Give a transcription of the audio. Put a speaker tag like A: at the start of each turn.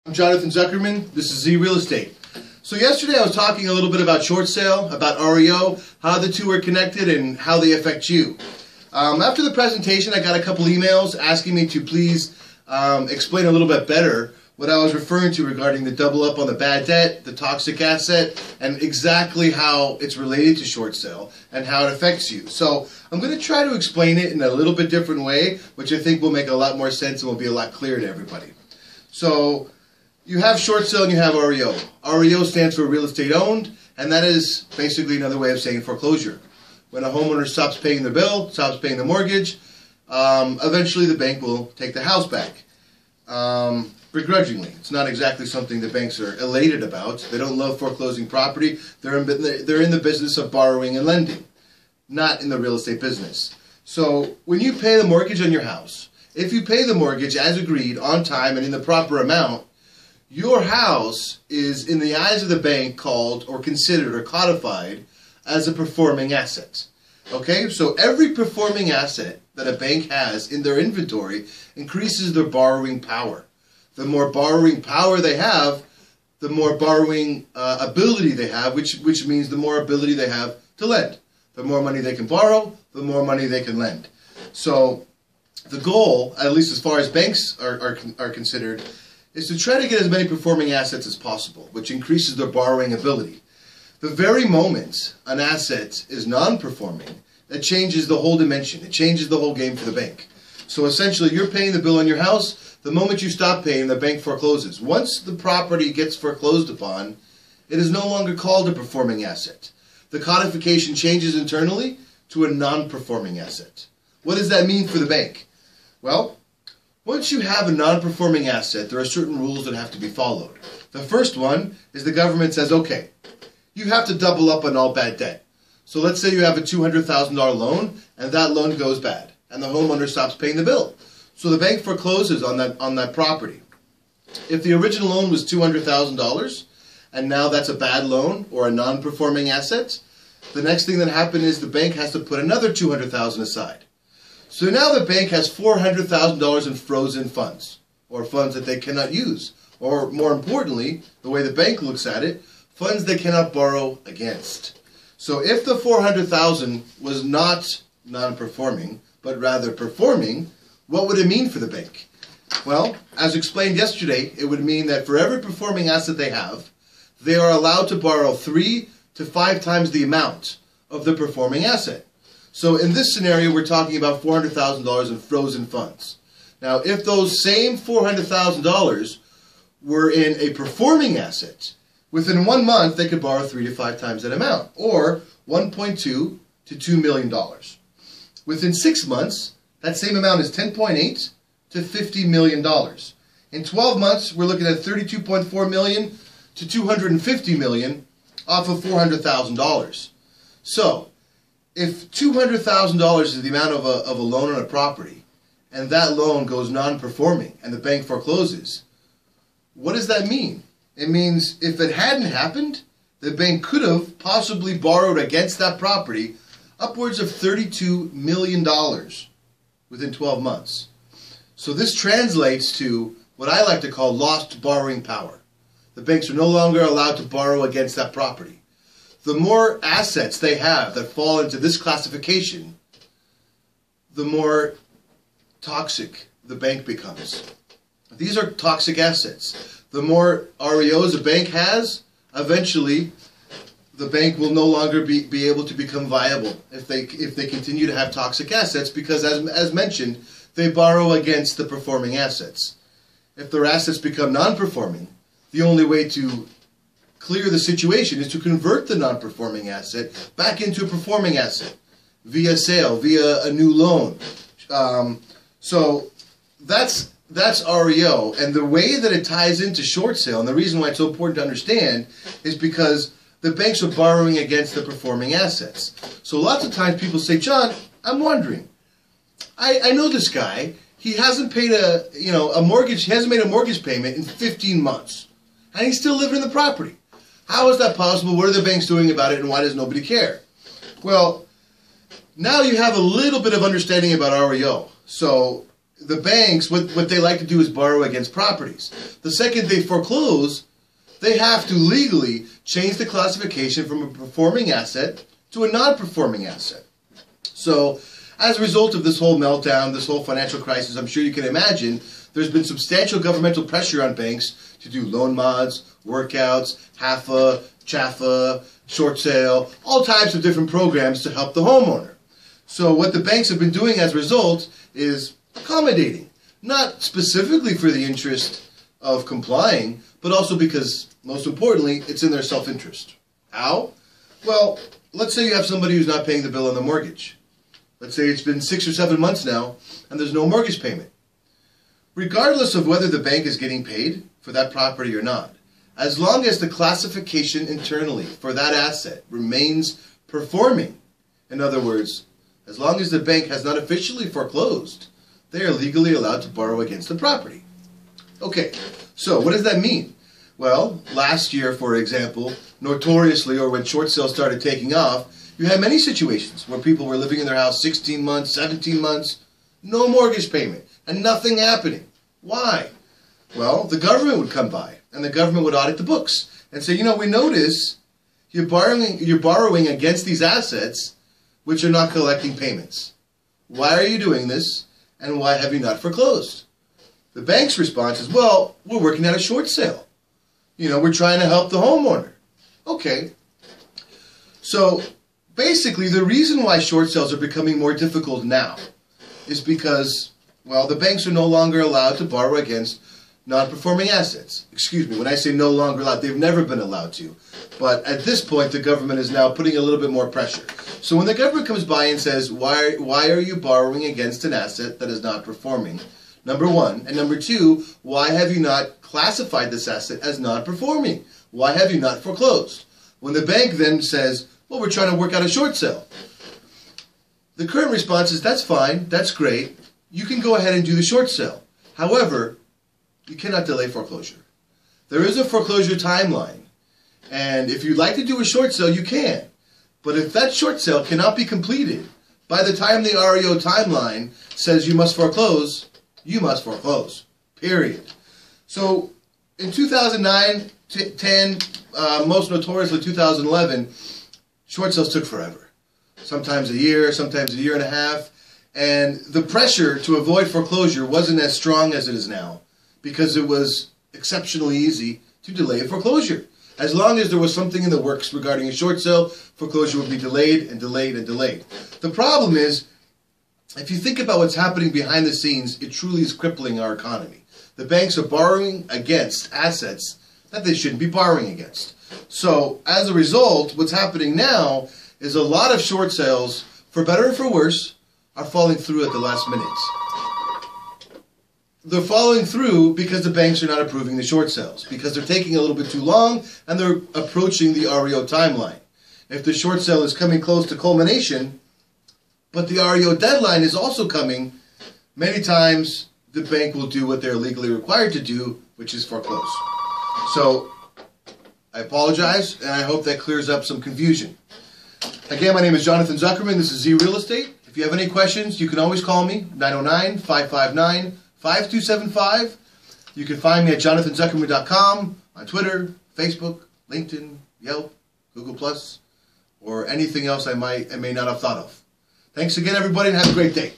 A: I'm Jonathan Zuckerman. This is Z Real Estate. So yesterday I was talking a little bit about short sale, about REO, how the two are connected and how they affect you. After the presentation I got a couple emails asking me to please explain a little bit better what I was referring to regarding the double up on the bad debt, the toxic asset, and exactly how it's related to short sale and how it affects you. So I'm going to try to explain it in a little bit different way, which I think will make a lot more sense and will be a lot clearer to everybody. So you have short sale and you have REO. REO stands for real estate owned, and that is basically another way of saying foreclosure. When a homeowner stops paying the bill, stops paying the mortgage, eventually the bank will take the house back. Begrudgingly. It's not exactly something the banks are elated about. They don't love foreclosing property. They're in the business of borrowing and lending, not in the real estate business. So when you pay the mortgage on your house, if you pay the mortgage as agreed, on time, and in the proper amount, your house is, in the eyes of the bank, called or considered or codified as a performing asset. Okay, so every performing asset that a bank has in their inventory increases their borrowing power. The more borrowing power they have, the more borrowing ability they have, which means the more ability they have to lend. The more money they can borrow, the more money they can lend. So the goal, at least as far as banks are considered, is to try to get as many performing assets as possible, which increases their borrowing ability. The very moment an asset is non-performing, that changes the whole dimension. It changes the whole game for the bank. So essentially, you're paying the bill on your house. The moment you stop paying, the bank forecloses. Once the property gets foreclosed upon, it is no longer called a performing asset. The codification changes internally to a non-performing asset. What does that mean for the bank? Well, once you have a non-performing asset, there are certain rules that have to be followed. The first one is the government says, okay, you have to double up on all bad debt. So let's say you have a $200,000 loan and that loan goes bad and the homeowner stops paying the bill. So the bank forecloses on that property. If the original loan was $200,000 and now that's a bad loan or a non-performing asset, the next thing that happens is the bank has to put another $200,000 aside. So now the bank has $400,000 in frozen funds, or funds that they cannot use, or more importantly, the way the bank looks at it, funds they cannot borrow against. So if the $400,000 was not non-performing, but rather performing, what would it mean for the bank? Well, as explained yesterday, it would mean that for every performing asset they have, they are allowed to borrow 3 to 5 times the amount of the performing asset. So in this scenario, we're talking about $400,000 in frozen funds. Now, if those same $400,000 were in a performing asset, within 1 month, they could borrow 3 to 5 times that amount, or $1.2 to $2 million. Within 6 months, that same amount is $10.8 to $50 million. In 12 months, we're looking at $32.4 million to $250 million off of $400,000. So, if $200,000 is the amount of a loan on a property, and that loan goes non-performing, and the bank forecloses, what does that mean? It means if it hadn't happened, the bank could have possibly borrowed against that property upwards of $32 million within 12 months. So this translates to what I like to call lost borrowing power. The banks are no longer allowed to borrow against that property. The more assets they have that fall into this classification, the more toxic the bank becomes. These are toxic assets. The more REOs a bank has, eventually the bank will no longer be able to become viable if they continue to have toxic assets, because as mentioned, they borrow against the performing assets. If their assets become non-performing, the only way to clear the situation is to convert the non-performing asset back into a performing asset via sale, via a new loan. So that's REO, and the way that it ties into short sale, and the reason why it's so important to understand, is because the banks are borrowing against the performing assets. So lots of times people say, John, I'm wondering, I know this guy, he hasn't paid a mortgage, he hasn't made a mortgage payment in 15 months, and he's still living in the property. How is that possible? What are the banks doing about it, and why does nobody care? Well, now you have a little bit of understanding about REO. So the banks, what they like to do is borrow against properties. The second they foreclose, they have to legally change the classification from a performing asset to a non-performing asset. So, as a result of this whole meltdown, this whole financial crisis, I'm sure you can imagine, there's been substantial governmental pressure on banks to do loan mods, workouts, HAFA, CHAFA, short sale, all types of different programs to help the homeowner. So what the banks have been doing as a result is accommodating, not specifically for the interest of complying, but also because, most importantly, it's in their self-interest. How? Well, let's say you have somebody who's not paying the bill on the mortgage. Let's say it's been 6 or 7 months now, and there's no mortgage payment. Regardless of whether the bank is getting paid for that property or not, as long as the classification internally for that asset remains performing, in other words, as long as the bank has not officially foreclosed, they are legally allowed to borrow against the property. Okay, so what does that mean? Well, last year, for example, notoriously, or when short sales started taking off, you had many situations where people were living in their house 16 months, 17 months, no mortgage payment, and nothing happening. Why? Well, the government would come by, and the government would audit the books and say, you know, we notice you're borrowing against these assets which are not collecting payments. Why are you doing this, and why have you not foreclosed? The bank's response is, well, we're working at a short sale. You know, we're trying to help the homeowner. Okay. So, basically, the reason why short sales are becoming more difficult now is because, well, the banks are no longer allowed to borrow against non-performing assets. Excuse me, when I say no longer allowed, they've never been allowed to. But at this point, the government is now putting a little bit more pressure. So when the government comes by and says, why are you borrowing against an asset that is not performing? Number one. And number two, why have you not classified this asset as non-performing? Why have you not foreclosed? When the bank then says, well, we're trying to work out a short sale, the current response is, that's fine, that's great, you can go ahead and do the short sale. However, you cannot delay foreclosure. There is a foreclosure timeline, and if you'd like to do a short sale, you can. But if that short sale cannot be completed by the time the REO timeline says you must foreclose, you must foreclose, period. So in 2009, 10, most notoriously 2011, short sales took forever. Sometimes a year, sometimes a year and a half. And the pressure to avoid foreclosure wasn't as strong as it is now, because it was exceptionally easy to delay a foreclosure. As long as there was something in the works regarding a short sale, foreclosure would be delayed and delayed and delayed. The problem is, if you think about what's happening behind the scenes, it truly is crippling our economy. The banks are borrowing against assets that they shouldn't be borrowing against. So, as a result, what's happening now is a lot of short sales, for better or for worse, are falling through at the last minute. They're falling through because the banks are not approving the short sales, because they're taking a little bit too long and they're approaching the REO timeline. If the short sale is coming close to culmination, but the REO deadline is also coming, many times the bank will do what they're legally required to do, which is foreclose. So, I apologize, and I hope that clears up some confusion. Again, my name is Jonathan Zuckerman. This is Z Real Estate. If you have any questions, you can always call me, 909-559-5275. You can find me at jonathanzuckerman.com, on Twitter, Facebook, LinkedIn, Yelp, Google+, or anything else I may not have thought of. Thanks again, everybody, and have a great day.